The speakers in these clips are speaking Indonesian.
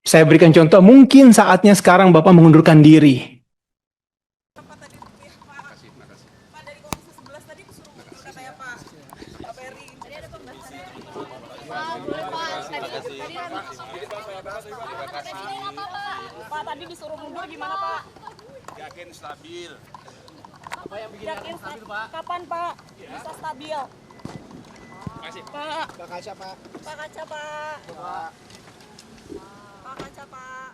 Saya berikan contoh, mungkin saatnya sekarang Bapak mengundurkan diri. Pak tadi Pak dari Komisi 11 tadi disuruh mundur katanya Pak Ferry. Tadi ada pembahasan. Pak, boleh Pak. Pak tadi disuruh mundur gimana Pak? Yakin stabil. Apa yang bikin yakin stabil Pak? Kapan Pak bisa stabil? Makasih. Pak. Pak Kaca, Pak. Pak Kaca Pak. Pak Kaca Pak.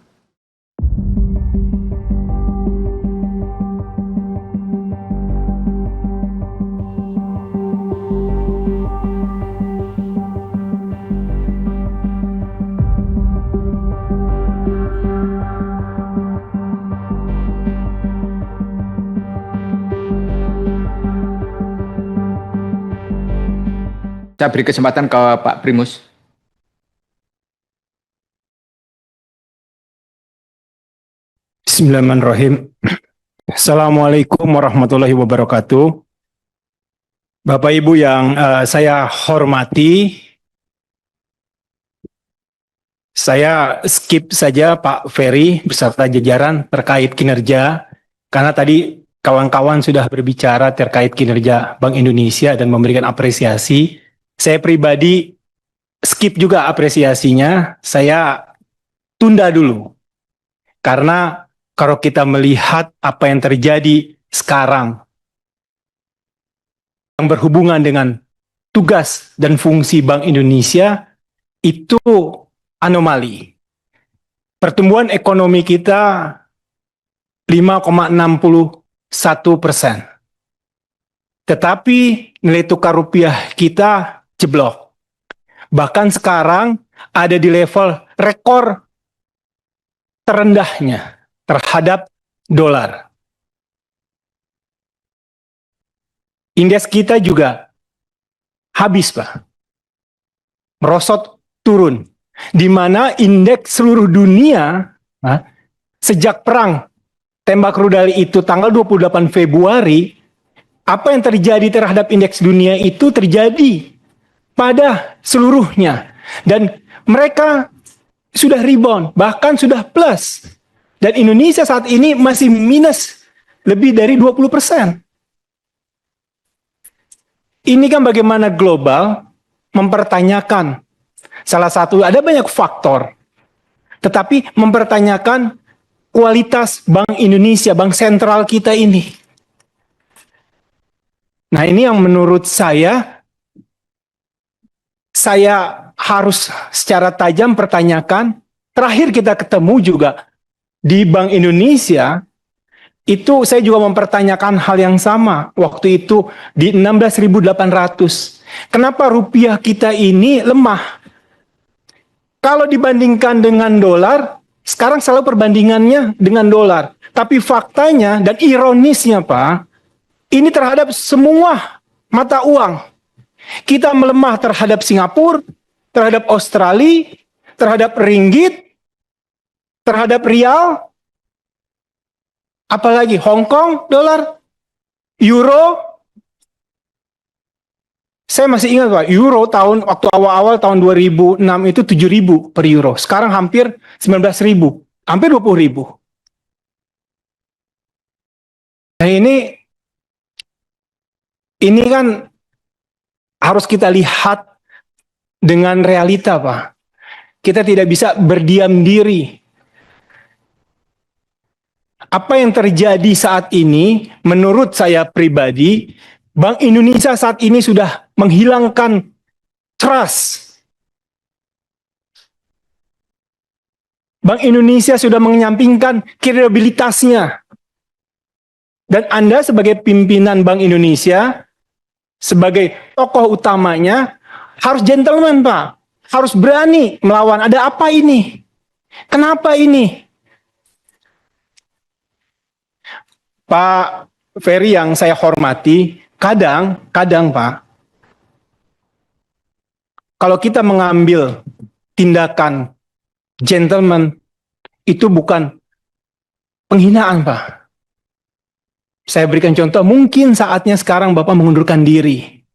Saya beri kesempatan ke Pak Primus. Bismillahirrahmanirrahim. Assalamualaikum warahmatullahi wabarakatuh. Bapak Ibu yang saya hormati, saya skip saja Pak Ferry beserta jajaran terkait kinerja, karena tadi kawan-kawan sudah berbicara terkait kinerja Bank Indonesia dan memberikan apresiasi. Saya pribadi skip juga apresiasinya, saya tunda dulu. Karena kalau kita melihat apa yang terjadi sekarang, yang berhubungan dengan tugas dan fungsi Bank Indonesia, itu anomali. Pertumbuhan ekonomi kita 5,61%. Tetapi nilai tukar rupiah kita jeblok. Bahkan sekarang ada di level rekor terendahnya terhadap dolar. Indeks kita juga habis, Pak. Merosot turun. Di mana indeks seluruh dunia sejak perang tembak rudal itu tanggal 28 Februari, apa yang terjadi terhadap indeks dunia itu terjadi pada seluruhnya. Dan mereka sudah rebound, bahkan sudah plus. Dan Indonesia saat ini masih minus lebih dari 20%. Ini kan bagaimana global mempertanyakan. Salah satu, ada banyak faktor. Tetapi mempertanyakan kualitas Bank Indonesia, Bank Sentral kita ini. Nah, ini yang menurut saya harus secara tajam pertanyakan. Terakhir kita ketemu juga di Bank Indonesia, itu saya juga mempertanyakan hal yang sama. Waktu itu di 16.800. Kenapa rupiah kita ini lemah? Kalau dibandingkan dengan dolar, sekarang selalu perbandingannya dengan dolar. Tapi faktanya dan ironisnya Pak, ini terhadap semua mata uang. Kita melemah terhadap Singapura, terhadap Australia, terhadap ringgit, terhadap rial, apalagi Hong Kong, dolar, euro. Saya masih ingat Pak, euro waktu awal-awal tahun 2006 itu 7.000 per euro. Sekarang hampir 19.000, hampir 20.000. Nah ini kan harus kita lihat dengan realita, Pak. Kita tidak bisa berdiam diri. Apa yang terjadi saat ini, menurut saya pribadi, Bank Indonesia saat ini sudah menghilangkan trust. Bank Indonesia sudah menyampingkan kredibilitasnya. Dan Anda sebagai pimpinan Bank Indonesia, sebagai tokoh utamanya, harus gentleman, Pak. Harus berani melawan. Ada apa ini? Kenapa ini? Pak Ferry yang saya hormati, kadang Pak, kalau kita mengambil tindakan gentleman, itu bukan penghinaan, Pak. Saya berikan contoh, mungkin saatnya sekarang Bapak mengundurkan diri.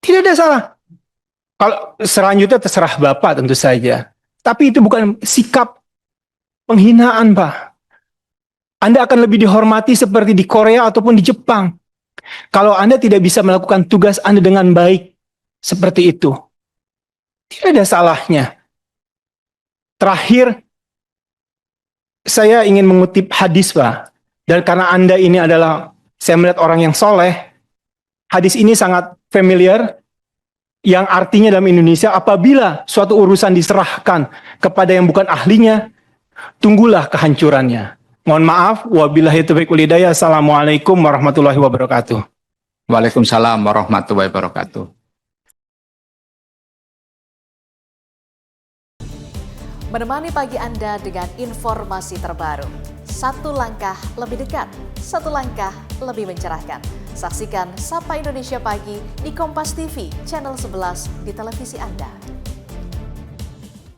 Tidak ada salah. Kalau selanjutnya terserah Bapak tentu saja. Tapi itu bukan sikap penghinaan, Pak. Anda akan lebih dihormati seperti di Korea ataupun di Jepang. Kalau Anda tidak bisa melakukan tugas Anda dengan baik, seperti itu. Tidak ada salahnya. Terakhir, saya ingin mengutip hadis, Pak. Dan karena Anda ini adalah, saya melihat orang yang soleh, hadis ini sangat familiar, yang artinya dalam Indonesia, apabila suatu urusan diserahkan kepada yang bukan ahlinya, tunggulah kehancurannya. Mohon maaf, wabillahi taufiq wal hidayah. Assalamualaikum warahmatullahi wabarakatuh. Waalaikumsalam warahmatullahi wabarakatuh. Menemani pagi Anda dengan informasi terbaru. Satu langkah lebih dekat, satu langkah lebih mencerahkan. Saksikan Sapa Indonesia Pagi di Kompas TV, channel 11 di televisi Anda.